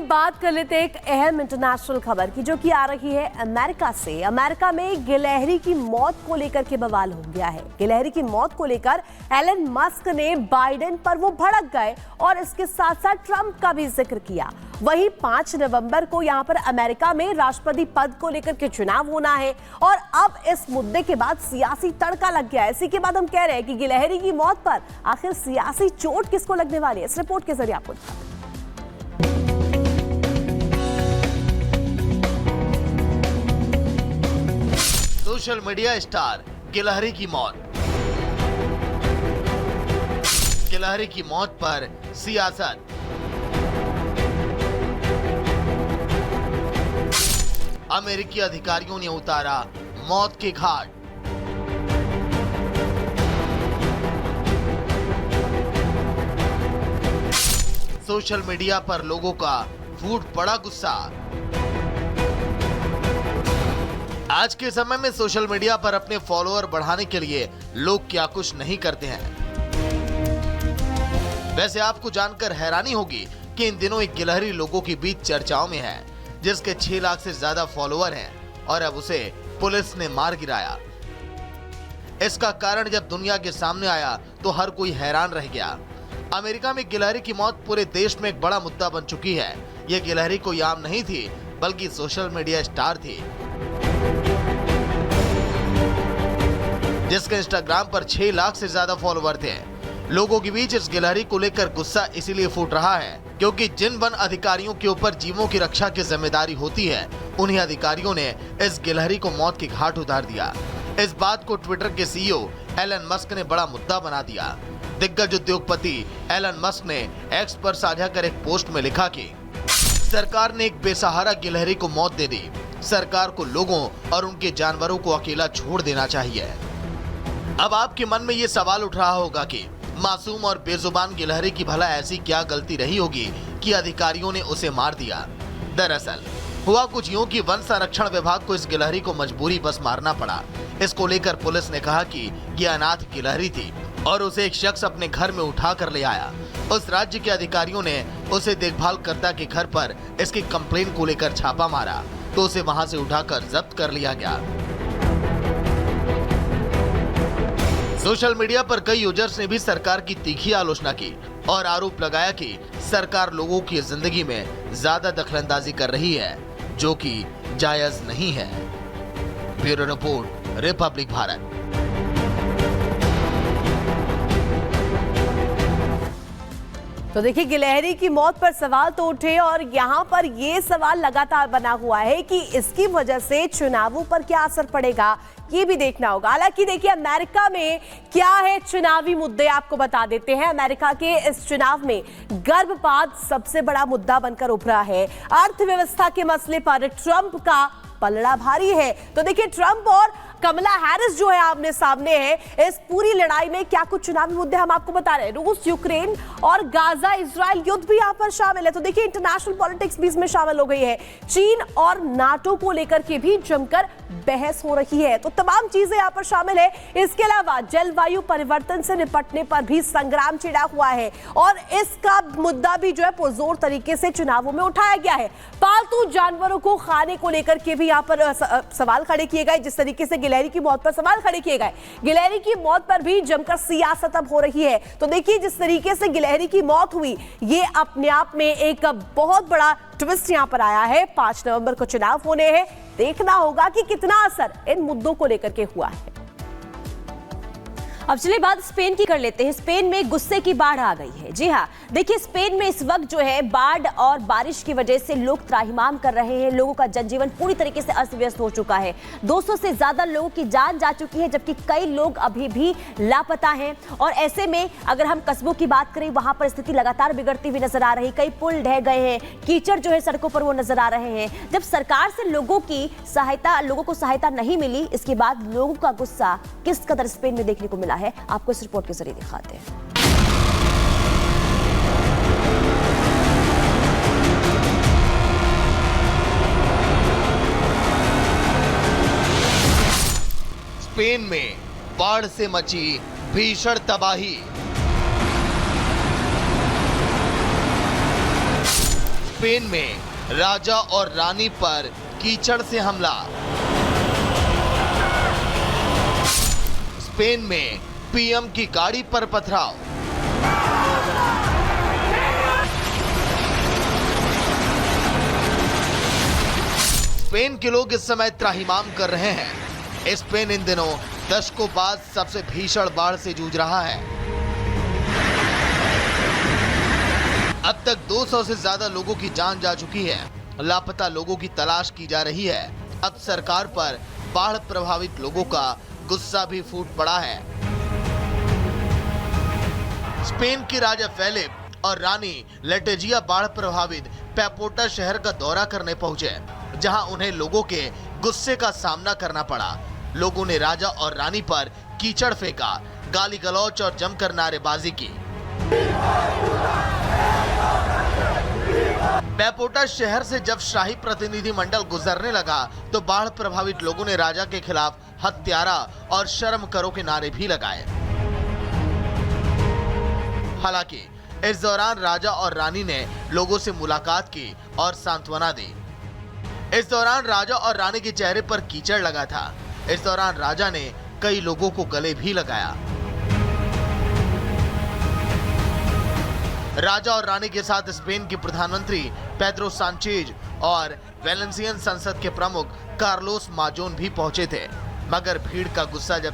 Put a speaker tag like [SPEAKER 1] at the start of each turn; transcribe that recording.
[SPEAKER 1] बात कर लेते हैं एक अहम इंटरनेशनल खबर की, जो कि आ रही है अमेरिका से। अमेरिका में गिलहरी की मौत को लेकर के बवाल हो गया है। गिलहरी की मौत को लेकर एलन मस्क ने बाइडेन पर वो भड़क गए और इसके साथ साथ ट्रंप का भी जिक्र किया। वहीं 5 नवंबर को यहां पर अमेरिका में राष्ट्रपति पद को लेकर के चुनाव होना है और अब इस मुद्दे के बाद सियासी तड़का लग गया है। इसी के बाद हम कह रहे हैं कि गिलहरी की मौत पर आखिर सियासी चोट किसको लगने वाली है, इस रिपोर्ट के जरिए आपको दिखाते हैं।
[SPEAKER 2] सोशल मीडिया स्टार गिलहरी की मौत। गिलहरी की मौत पर सियासत। अमेरिकी अधिकारियों ने उतारा मौत के घाट। सोशल मीडिया पर लोगों का फूट पड़ा गुस्सा। आज के समय में सोशल मीडिया पर अपने फॉलोअर बढ़ाने के लिए लोग क्या कुछ नहीं करते हैं। वैसे आपको जानकर हैरानी होगी कि इन दिनों एक गिलहरी लोगों के बीच चर्चाओं में है, जिसके 6 लाख से ज्यादा फॉलोअर हैं और अब उसे पुलिस ने मार गिराया। इसका कारण जब दुनिया के सामने आया तो हर कोई हैरान रह गया। अमेरिका में गिलहरी की मौत पूरे देश में एक बड़ा मुद्दा बन चुकी है। यह गिलहरी कोई आम नहीं थी, बल्कि सोशल मीडिया स्टार थी, जिसके इंस्टाग्राम पर 6 लाख से ज्यादा फॉलोवर थे। लोगों के बीच इस गिलहरी को लेकर गुस्सा इसीलिए फूट रहा है क्योंकि जिन वन अधिकारियों के ऊपर जीवों की रक्षा की जिम्मेदारी होती है, उन्हीं अधिकारियों ने इस गिलहरी को मौत के घाट उतार दिया। इस बात को ट्विटर के सीईओ एलन मस्क ने बड़ा मुद्दा बना दिया। दिग्गज उद्योगपति एलन मस्क ने एक्स पर साझा कर एक पोस्ट में लिखा कि सरकार ने एक बेसहारा गिलहरी को मौत दे दी। सरकार को लोगों और उनके जानवरों को अकेला छोड़ देना चाहिए। अब आपके मन में ये सवाल उठ रहा होगा कि मासूम और बेजुबान गिलहरी की भला ऐसी क्या गलती रही होगी कि अधिकारियों ने उसे मार दिया। दरअसल हुआ कुछ यूं कि वन संरक्षण विभाग को इस गिलहरी को मजबूरी बस मारना पड़ा। इसको लेकर पुलिस ने कहा कि ये अनाथ गिलहरी थी और उसे एक शख्स अपने घर में उठा कर ले आया। उस राज्य के अधिकारियों ने उसे देखभालकर्ता के घर पर इसकी कंप्लेन को लेकर छापा मारा तो उसे वहां से उठाकर जब्त कर लिया गया। सोशल मीडिया पर कई यूजर्स ने भी सरकार की तीखी आलोचना की और आरोप लगाया कि सरकार लोगों की जिंदगी में ज्यादा दखलंदाजी कर रही है, जो कि जायज नहीं है। Bureau report, Republic Bharat.
[SPEAKER 1] तो देखिए, गिलहरी की मौत पर सवाल तो उठे और यहाँ पर ये सवाल लगातार बना हुआ है कि इसकी वजह से चुनावों पर क्या असर पड़ेगा, ये भी देखना होगा। हालांकि देखिए, अमेरिका में क्या है चुनावी मुद्दे आपको बता देते हैं। अमेरिका के इस चुनाव में गर्भपात सबसे बड़ा मुद्दा बनकर उभरा है। अर्थव्यवस्था के मसले पर ट्रंप का पलड़ा भारी है। तो देखिए, ट्रंप और कमला हैरिस जो है आमने सामने है। इस पूरी लड़ाई में क्या कुछ चुनावी मुद्दे हम आपको बता रहे हैं। रूस, यूक्रेन और गाजा इजराइल युद्ध भी यहाँ पर शामिल है। तो देखिए, इंटरनेशनल पॉलिटिक्स भी इसमें शामिल हो गई है। चीन और नाटो को लेकर के भी जमकर बहस हो रही है। तो तमाम चीजें यहाँ पर शामिल है। इसके अलावा जलवायु परिवर्तन से निपटने पर भी संग्राम छिड़ा हुआ है और इसका मुद्दा भी जो है पुरजोर तरीके से चुनावों में उठाया गया है। पालतू जानवरों को खाने को लेकर के भी यहाँ पर सवाल खड़े किए गए। जिस तरीके से गिलहरी की मौत पर सवाल खड़े किए गए, गिलहरी की मौत पर भी जमकर सियासत अब हो रही है। तो देखिए, जिस तरीके से गिलहरी की मौत हुई, ये अपने आप में एक बहुत बड़ा ट्विस्ट यहां पर आया है। 5 नवंबर को चुनाव होने हैं। देखना होगा कि कितना असर इन मुद्दों को लेकर के हुआ है।
[SPEAKER 3] अब चलिए बात स्पेन की कर लेते हैं। स्पेन में गुस्से की बाढ़ आ गई है। जी हाँ, देखिए, स्पेन में इस वक्त जो है बाढ़ और बारिश की वजह से लोग त्राहिमाम कर रहे हैं। लोगों का जनजीवन पूरी तरीके से अस्त व्यस्त हो चुका है। 200 से ज्यादा लोगों की जान जा चुकी है, जबकि कई लोग अभी भी लापता हैं। और ऐसे में अगर हम कस्बों की बात करें, वहां पर स्थिति लगातार बिगड़ती हुई नजर आ रही। कई पुल ढह गए हैं, कीचड़ जो है सड़कों पर वो नजर आ रहे हैं। जब सरकार से लोगों को सहायता नहीं मिली, इसके बाद लोगों का गुस्सा किस कदर स्पेन में देखने को मिला है, आपको इस रिपोर्ट के जरिए दिखाते हैं।
[SPEAKER 2] स्पेन में बाढ़ से मची भीषण तबाही। स्पेन में राजा और रानी पर कीचड़ से हमला। स्पेन में पीएम की गाड़ी पर पथराव। स्पेन के लोग इस समय त्राहिमाम कर रहे हैं। स्पेन इन दिनों दशकों बाद सबसे भीषण बाढ़ से जूझ रहा है। अब तक 200 से ज्यादा लोगों की जान जा चुकी है। लापता लोगों की तलाश की जा रही है। अब सरकार पर बाढ़ प्रभावित लोगों का गुस्सा भी फूट पड़ा है। स्पेन के राजा फेलिप और रानी लेटेजिया बाढ़ प्रभावित पैपोटा शहर का दौरा करने पहुंचे, जहां उन्हें लोगों के गुस्से का सामना करना पड़ा। लोगों ने राजा और रानी पर कीचड़ फेंका, गाली गलौच और जमकर नारेबाजी की। पैपोटा शहर से जब शाही प्रतिनिधिमंडल गुजरने लगा तो बाढ़ प्रभावित लोगों ने राजा के खिलाफ हत्यारा और शर्म करो के नारे भी लगाए। हालांकि इस दौरान राजा और रानी ने लोगों से मुलाकात की और सांत्वना दी। इस दौरान राजा और रानी के चेहरे पर कीचड़ लगा था। इस दौरान राजा ने कई लोगों को गले भी लगाया। राजा और रानी के साथ स्पेन के प्रधानमंत्री पेड्रो सांचेज और वेलेंसियन संसद के प्रमुख कार्लोस माजोन भी पहुंचे थे, मगर भीड़ का गुस्सा जब